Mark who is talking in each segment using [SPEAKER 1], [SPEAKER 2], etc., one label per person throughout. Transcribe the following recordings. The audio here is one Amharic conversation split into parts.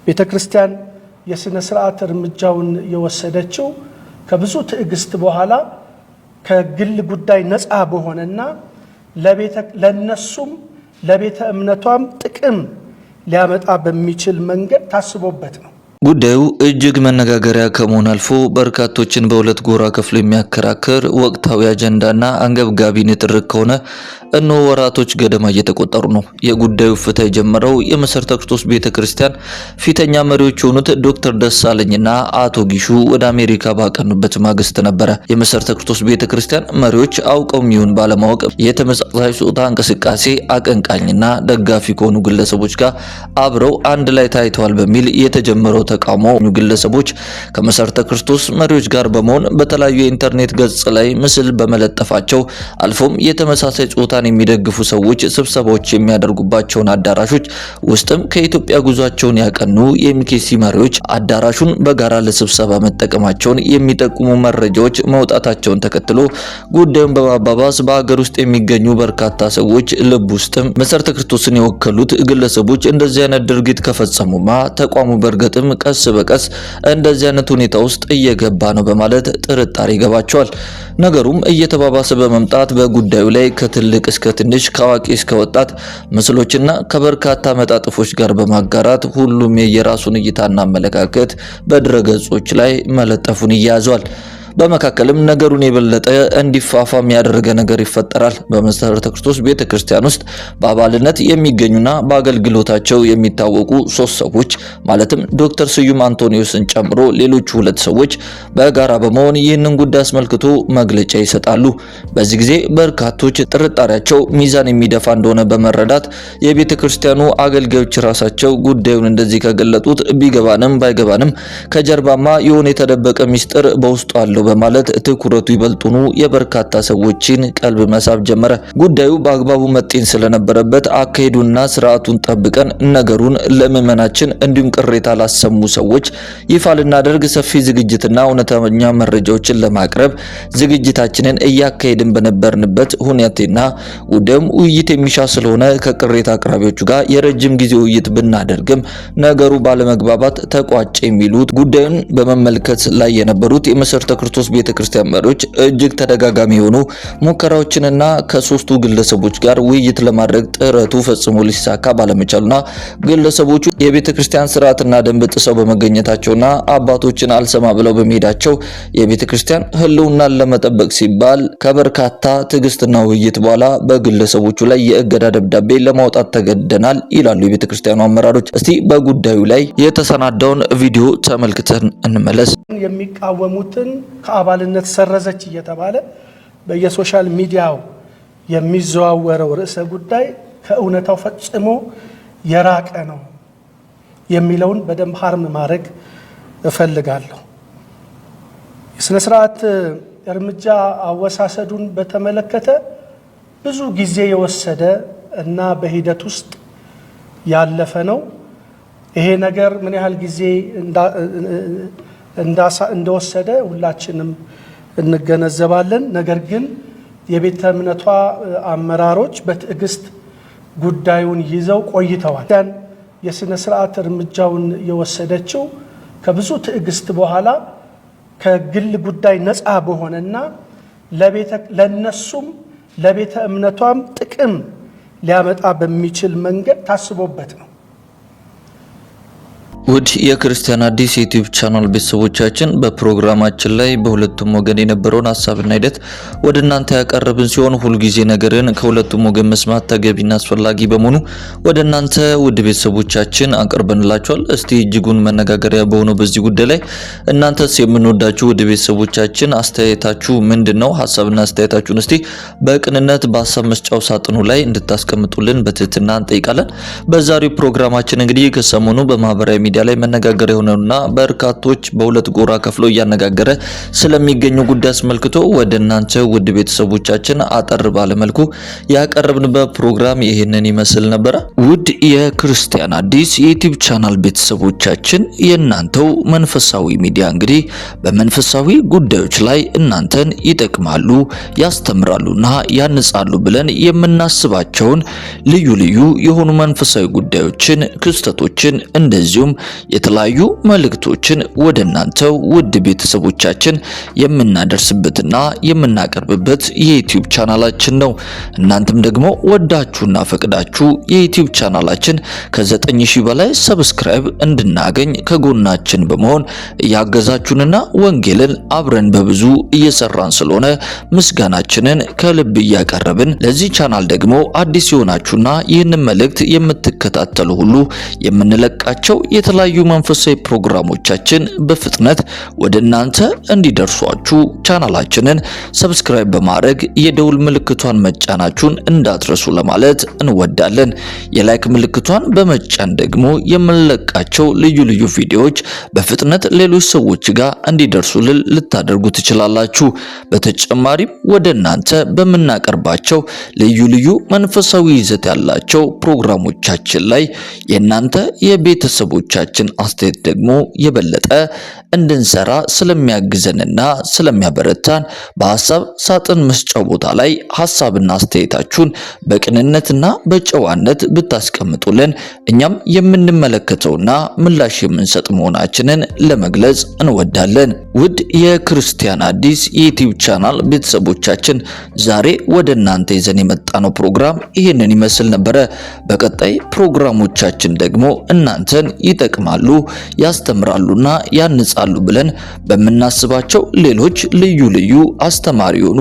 [SPEAKER 1] ቤተክርስቲያን የስነ ስርዓት እርምጃውን የወሰደችው ከብዙ ትዕግስት በኋላ ከግል ጉዳይ ነፃ በሆነና ለነሱም ለቤተ እምነቷም ጥቅም ሊያመጣ በሚችል መንገድ ታስቦበት ነው።
[SPEAKER 2] ጉዳዩ እጅግ መነጋገሪያ ከመሆን አልፎ በርካቶችን በሁለት ጎራ ከፍሎ የሚያከራክር ወቅታዊ አጀንዳና አንገብጋቢ ንትርክ ከሆነ እነሆ ወራቶች ገደማ እየተቆጠሩ ነው። የጉዳዩ ፍታ የጀመረው የመሰረተ ክርስቶስ ቤተክርስቲያን ፊተኛ መሪዎች የሆኑት ዶክተር ደሳለኝና አቶ ጊሹ ወደ አሜሪካ ባቀኑበት ማግስት ነበረ። የመሰረተ ክርስቶስ ቤተክርስቲያን መሪዎች አውቀው ይሁን ባለማወቅ የተመሳሳይ ጾታ እንቅስቃሴ አቀንቃኝና ደጋፊ ከሆኑ ግለሰቦች ጋር አብረው አንድ ላይ ታይተዋል በሚል የተጀመረው ተቃውሞ ግለሰቦች ከመሰረተ ክርስቶስ መሪዎች ጋር በመሆን በተለያዩ የኢንተርኔት ገጽ ላይ ምስል በመለጠፋቸው አልፎም የተመሳሳይ ጾታን የሚደግፉ ሰዎች ስብሰባዎች የሚያደርጉባቸውን አዳራሾች ውስጥም ከኢትዮጵያ ጉዟቸውን ያቀኑ የኤምኬሲ መሪዎች አዳራሹን በጋራ ለስብሰባ መጠቀማቸውን የሚጠቁሙ መረጃዎች መውጣታቸውን ተከትሎ ጉዳዩን በማባባስ በአገር ውስጥ የሚገኙ በርካታ ሰዎች ልብ ውስጥም መሰረተ ክርስቶስን የወከሉት ግለሰቦች እንደዚህ አይነት ድርጊት ከፈጸሙማ ተቋሙ በርግጥም ቀስ በቀስ እንደዚህ አይነት ሁኔታ ውስጥ እየገባ ነው በማለት ጥርጣሬ ይገባቸዋል። ነገሩም እየተባባሰ በመምጣት በጉዳዩ ላይ ከትልቅ እስከ ትንሽ ከአዋቂ እስከ ወጣት ምስሎችና ከበርካታ መጣጥፎች ጋር በማጋራት ሁሉም የየራሱን እይታና አመለካከት በድረገጾች ላይ መለጠፉን ይያዛል። በመካከልም ነገሩን የበለጠ እንዲፋፋም ያደረገ ነገር ይፈጠራል። በመሰረተ ክርስቶስ ቤተክርስቲያን ውስጥ በአባልነት የሚገኙና በአገልግሎታቸው የሚታወቁ 3 ሰዎች ማለትም ዶክተር ስዩም አንቶኒዮስን ጨምሮ ሌሎች 2 ሰዎች በጋራ በመሆን ይህንን ጉዳይ አስመልክቶ መግለጫ ይሰጣሉ። በዚህ ጊዜ በርካቶች ጥርጣሬያቸው ሚዛን የሚደፋ እንደሆነ በመረዳት የቤተክርስቲያኑ አገልጋዮች ራሳቸው ጉዳዩን እንደዚህ ከገለጡት ቢገባንም ባይገባንም ከጀርባማ የሆነ የተደበቀ ሚስጥር በውስጡ አለው በማለት ትኩረቱ ይበልጡኑ የበርካታ ሰዎችን ቀልብ መሳብ ጀመረ። ጉዳዩ በአግባቡ መጤን ስለነበረበት አካሄዱና ስርዓቱን ጠብቀን ነገሩን ለምዕመናችን እንዲሁም ቅሬታ ላሰሙ ሰዎች ይፋ ልናደርግ ሰፊ ዝግጅትና እውነተኛ መረጃዎችን ለማቅረብ ዝግጅታችንን እያካሄድን በነበርንበት ሁኔታና ጉዳዩም ውይይት የሚሻ ስለሆነ ከቅሬታ አቅራቢዎቹ ጋር የረጅም ጊዜ ውይይት ብናደርግም ነገሩ ባለመግባባት ተቋጨ የሚሉት ጉዳዩን በመመልከት ላይ የነበሩት የመሰረተ ክርስቶስ ቤተክርስቲያን መሪዎች እጅግ ተደጋጋሚ የሆኑ ሙከራዎችንና ከ3ቱ ግለሰቦች ጋር ውይይት ለማድረግ ጥረቱ ፈጽሞ ሊሳካ ባለመቻሉና ግለሰቦቹ የቤተክርስቲያን ስርዓትና ደንብ ጥሰው በመገኘታቸውና አባቶችን አልሰማ ብለው በመሄዳቸው የቤተክርስቲያን ሕልውናን ለመጠበቅ ሲባል ከበርካታ ትዕግስትና ውይይት በኋላ በግለሰቦቹ ላይ የእገዳ ደብዳቤ ለማውጣት ተገደናል ይላሉ የቤተክርስቲያኑ አመራሮች። እስቲ በጉዳዩ ላይ የተሰናዳውን ቪዲዮ ተመልክተን እንመለስ።
[SPEAKER 1] የሚቃወሙትን ከአባልነት ሰረዘች እየተባለ በየሶሻል ሚዲያው የሚዘዋወረው ርዕሰ ጉዳይ ከእውነታው ፈጽሞ የራቀ ነው የሚለውን በደንብ ሀርም ማድረግ እፈልጋለሁ። የሥነ ስርዓት እርምጃ አወሳሰዱን በተመለከተ ብዙ ጊዜ የወሰደ እና በሂደት ውስጥ ያለፈ ነው። ይሄ ነገር ምን ያህል ጊዜ እንደወሰደ ሁላችንም እንገነዘባለን። ነገር ግን የቤተ እምነቷ አመራሮች በትዕግስት ጉዳዩን ይዘው ቆይተዋል። የሥነ ስርዓት እርምጃውን የወሰደችው ከብዙ ትዕግስት በኋላ ከግል ጉዳይ ነፃ በሆነና ለነሱም ለቤተ እምነቷም ጥቅም ሊያመጣ በሚችል መንገድ ታስቦበት ነው።
[SPEAKER 2] ውድ የክርስቲያን አዲስ ዩቲዩብ ቻናል ቤተሰቦቻችን በፕሮግራማችን ላይ በሁለቱም ወገን የነበረውን ሐሳብና ሂደት ወደ እናንተ ያቀርብን ሲሆን ሁልጊዜ ነገርን ከሁለቱም ወገን መስማት ተገቢና አስፈላጊ በመሆኑ ወደ እናንተ ውድ ቤተሰቦቻችን አቀርበንላችኋል። እስቲ እጅጉን መነጋገሪያ በሆነው በዚህ ጉዳይ ላይ እናንተስ የምንወዳችሁ ውድ ቤተሰቦቻችን አስተያየታችሁ ምንድነው? ሐሳብና አስተያየታችሁን እስቲ በቅንነት በሐሳብ መስጫው ሳጥኑ ላይ እንድታስቀምጡልን በትህትና እንጠይቃለን። በዛሬው ፕሮግራማችን እንግዲህ ከሰሞኑ በማህበራዊ ሚዲያ ላይ መነጋገሪያ የሆነውና በርካቶች በሁለት ጎራ ከፍለው እያነጋገረ ስለሚገኘው ጉዳይ አስመልክቶ ወደ እናንተ ውድ ቤተሰቦቻችን አጠር ባለ መልኩ ያቀረብንበት ፕሮግራም ይሄንን ይመስል ነበር። ውድ የክርስቲያን አዲስ የዩቲዩብ ቻናል ቤተሰቦቻችን የእናንተው መንፈሳዊ ሚዲያ እንግዲህ በመንፈሳዊ ጉዳዮች ላይ እናንተን ይጠቅማሉ፣ ያስተምራሉና ያንጻሉ ብለን የምናስባቸውን ልዩ ልዩ የሆኑ መንፈሳዊ ጉዳዮችን፣ ክስተቶችን እንደዚሁም የተለያዩ መልእክቶችን ወደ እናንተው ውድ ቤተሰቦቻችን የምናደርስበትና የምናቀርብበት የዩቲዩብ ቻናላችን ነው። እናንተም ደግሞ ወዳችሁና ፈቅዳችሁ የዩቲዩብ ቻናላችን ከ9000 በላይ ሰብስክራይብ እንድናገኝ ከጎናችን በመሆን እያገዛችሁንና ወንጌልን አብረን በብዙ እየሰራን ስለሆነ ምስጋናችንን ከልብ እያቀረብን ለዚህ ቻናል ደግሞ አዲስ የሆናችሁና ይህንን መልእክት የምትከታተሉ ሁሉ የምንለቃቸው የተለያዩ መንፈሳዊ ፕሮግራሞቻችን በፍጥነት ወደ እናንተ እንዲደርሷችሁ ቻናላችንን ሰብስክራይብ በማድረግ የደውል ምልክቷን መጫናችሁን እንዳትረሱ ለማለት እንወዳለን። የላይክ ምልክቷን በመጫን ደግሞ የምንለቃቸው ልዩ ልዩ ቪዲዮዎች በፍጥነት ሌሎች ሰዎች ጋር እንዲደርሱልን ልታደርጉ ትችላላችሁ። በተጨማሪም ወደ እናንተ በምናቀርባቸው ልዩ ልዩ መንፈሳዊ ይዘት ያላቸው ፕሮግራሞቻችን ላይ የእናንተ የቤተሰቦቻችን አስተያየት ደግሞ የበለጠ እንድንሰራ ስለሚያግዘንና ስለሚያበረታን በሐሳብ ሳጥን መስጫው ቦታ ላይ ሐሳብና አስተያየታችሁን በቅንነትና በጨዋነት ብታስቀምጡልን እኛም የምንመለከተውና ምላሽ የምንሰጥ መሆናችንን ለመግለጽ እንወዳለን። ውድ የክርስቲያን አዲስ የዩቲዩብ ቻናል ቤተሰቦቻችን ዛሬ ወደ እናንተ ይዘን የመጣነው ፕሮግራም ይህንን ይመስል ነበረ። በቀጣይ ፕሮግራሞቻችን ደግሞ እናንተን ይጠቅማሉ፣ ያስተምራሉና ያንጻሉ ብለን በምናስባቸው ሌሎች ልዩ ልዩ አስተማሪ የሆኑ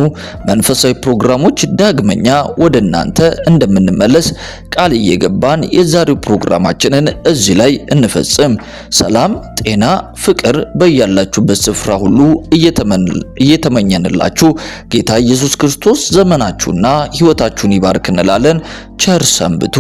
[SPEAKER 2] መንፈሳዊ ፕሮግራሞች ዳግመኛ ወደ እናንተ እንደምንመለስ ቃል እየገባን የዛሬው ፕሮግራማችንን እዚህ ላይ እንፈጽም። ሰላም፣ ጤና፣ ፍቅር በያላችሁበት ስፍራ ሁሉ እየተመኘንላችሁ ጌታ ኢየሱስ ክርስቶስ ዘመናችሁና ሕይወታችሁን ይባርክ እንላለን። ቸር ሰንብቱ።